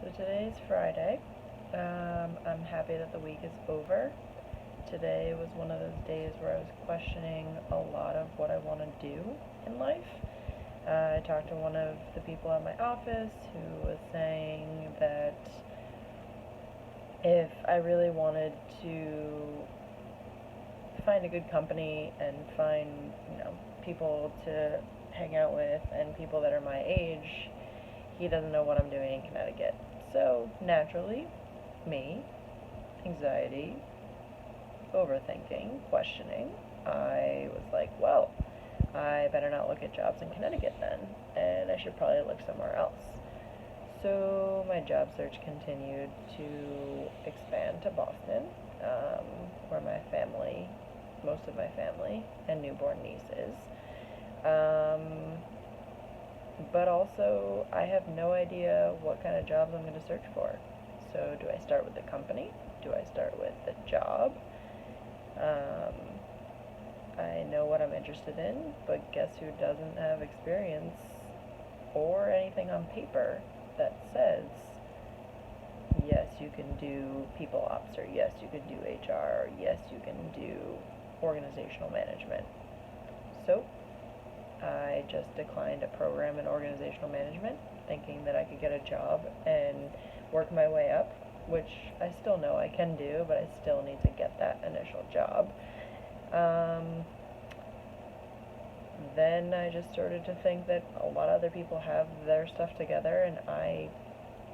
So today's Friday. I'm happy that the week is over. Today was one of those days where I was questioning a lot of what I want to do in life. I talked to one of the people at my office who was saying that if I really wanted to find a good company and find, people to hang out with and people that are my age, he doesn't know what I'm doing in Connecticut. So, naturally, me, anxiety, overthinking, questioning, I was like, well, I better not look at jobs in Connecticut then, and I should probably look somewhere else. So, my job search continued to expand to Boston, where most of my family, and newborn niece is. But also, I have no idea what kind of jobs I'm going to search for. So, do I start with the company? Do I start with the job? Um, I know what I'm interested in, but guess who doesn't have experience or anything on paper that says, yes, you can do people ops, or yes, you can do HR, or yes, you can do organizational management. So, I just declined a program in organizational management, thinking that I could get a job and work my way up, which I still know I can do, but I still need to get that initial job. Then I just started to think that a lot of other people have their stuff together, and I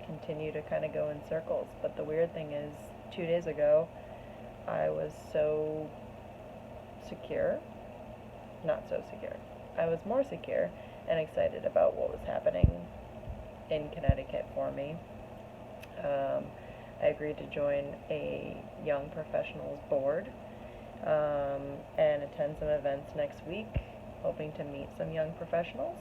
continue to kind of go in circles. But the weird thing is, 2 days ago, I was so secure, not so secure. I was more secure and excited about what was happening in Connecticut for me. I agreed to join a young professionals board and attend some events next week, hoping to meet some young professionals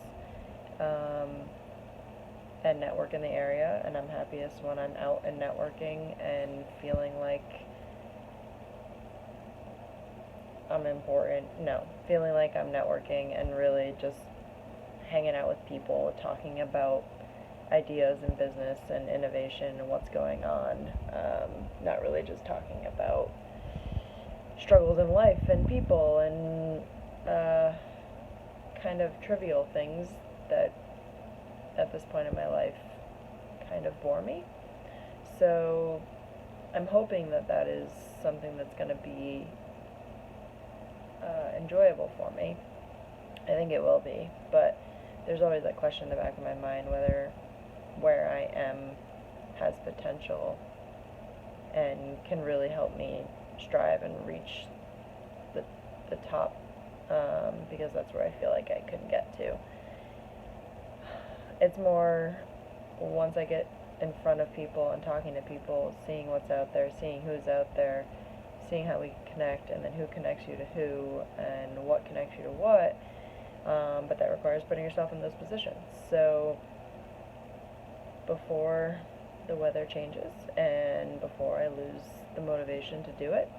and network in the area. And I'm happiest when I'm out and networking and feeling like I'm important. No, feeling like I'm networking and really just hanging out with people, talking about ideas in business and innovation and what's going on. Not really just talking about struggles in life and people and kind of trivial things that at this point in my life kind of bore me. So I'm hoping that that is something that's going to be enjoyable for me. I think it will be, but there's always that question in the back of my mind whether where I am has potential and can really help me strive and reach the top, because that's where I feel like I could get to. It's more once I get in front of people and talking to people, seeing what's out there, seeing who's out there, seeing how we connect, and then who connects you to who, and what connects you to what. But that requires putting yourself in those positions. So before the weather changes and before I lose the motivation to do it,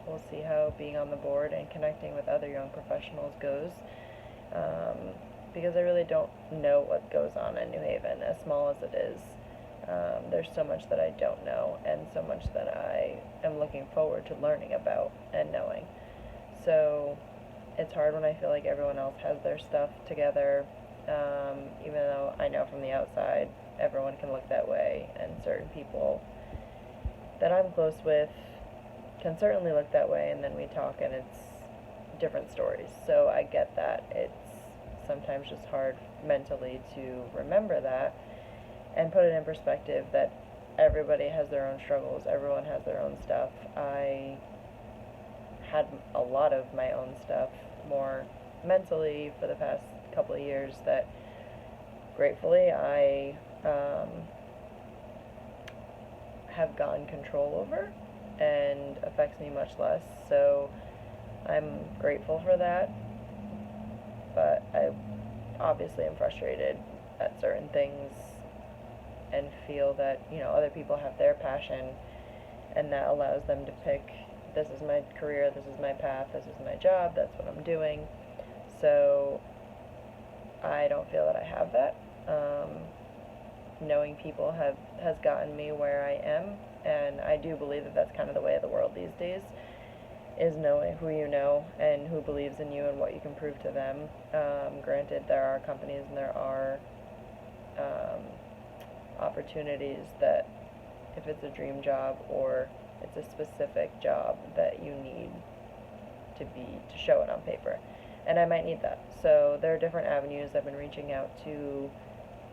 we'll see how being on the board and connecting with other young professionals goes. Because I really don't know what goes on in New Haven, as small as it is. There's so much that I don't know, and so much that I am looking forward to learning about and knowing. So it's hard when I feel like everyone else has their stuff together, even though I know from the outside everyone can look that way, and certain people that I'm close with can certainly look that way, and then we talk and it's different stories. So I get that. It's sometimes just hard mentally to remember that and put it in perspective that everybody has their own struggles, everyone has their own stuff. I had a lot of my own stuff more mentally for the past couple of years that gratefully I have gotten control over and affects me much less. So I'm grateful for that, but I obviously am frustrated at certain things and feel that, other people have their passion and that allows them to pick, this is my career, this is my path, this is my job, that's what I'm doing. So I don't feel that I have that. knowing people has gotten me where I am, and I do believe that that's kind of the way of the world these days, is knowing who you know and who believes in you and what you can prove to them. Granted, there are companies and there are um, opportunities that, if it's a dream job or it's a specific job, that you need to show it on paper, and I might need that. So there are different avenues. I've been reaching out to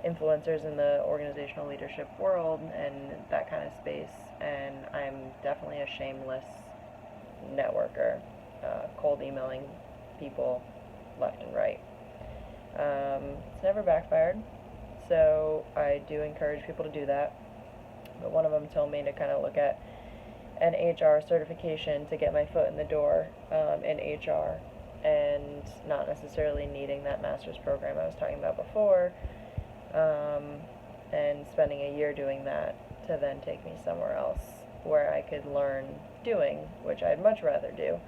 influencers in the organizational leadership world and that kind of space, and I'm definitely a shameless networker, cold emailing people left and right. It's never backfired, so I do encourage people to do that. But one of them told me to kind of look at an HR certification to get my foot in the door in HR, and not necessarily needing that master's program I was talking about before, and spending a year doing that to then take me somewhere else where I could learn doing, which I'd much rather do,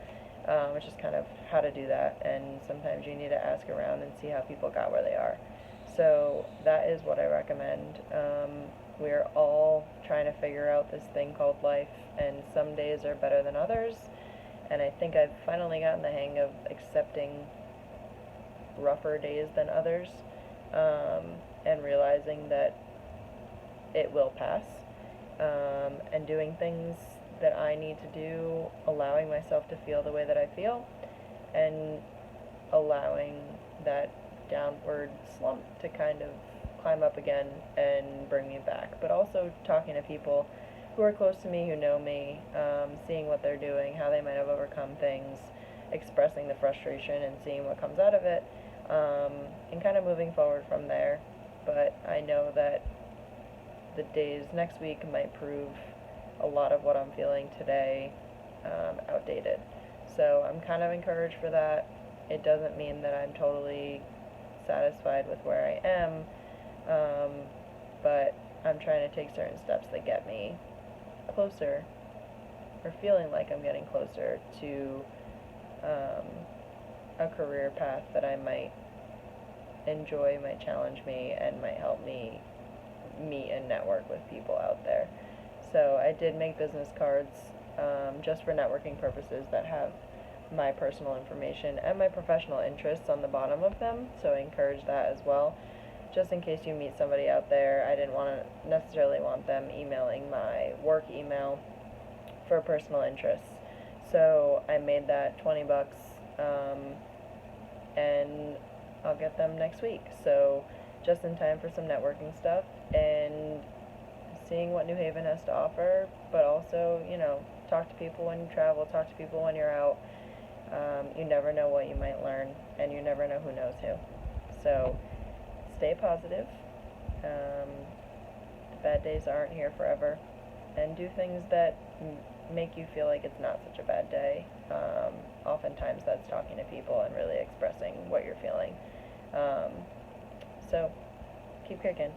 which is kind of how to do that. And sometimes you need to ask around and see how people got where they are. So that is what I recommend. We're all trying to figure out this thing called life, and some days are better than others, and I think I've finally gotten the hang of accepting rougher days than others, and realizing that it will pass, and doing things that I need to do, allowing myself to feel the way that I feel, and allowing that downward slump to kind of climb up again and bring me back. But also talking to people who are close to me, who know me, seeing what they're doing, how they might have overcome things, expressing the frustration and seeing what comes out of it, and kind of moving forward from there. But I know that the days next week might prove a lot of what I'm feeling today outdated. So I'm kind of encouraged for that. It doesn't mean that I'm totally satisfied with where I am, but I'm trying to take certain steps that get me closer, or feeling like I'm getting closer to a career path that I might enjoy, might challenge me, and might help me meet and network with people out there. So I did make business cards just for networking purposes that have my personal information and my professional interests on the bottom of them, so I encourage that as well. Just in case you meet somebody out there, I didn't necessarily want them emailing my work email for personal interests. So I made that $20, and I'll get them next week. So just in time for some networking stuff and seeing what New Haven has to offer, but also, talk to people when you travel, talk to people when you're out. You never know what you might learn, and you never know who knows who. So stay positive. The bad days aren't here forever, and do things that make you feel like it's not such a bad day. Oftentimes that's talking to people and really expressing what you're feeling. So keep kicking.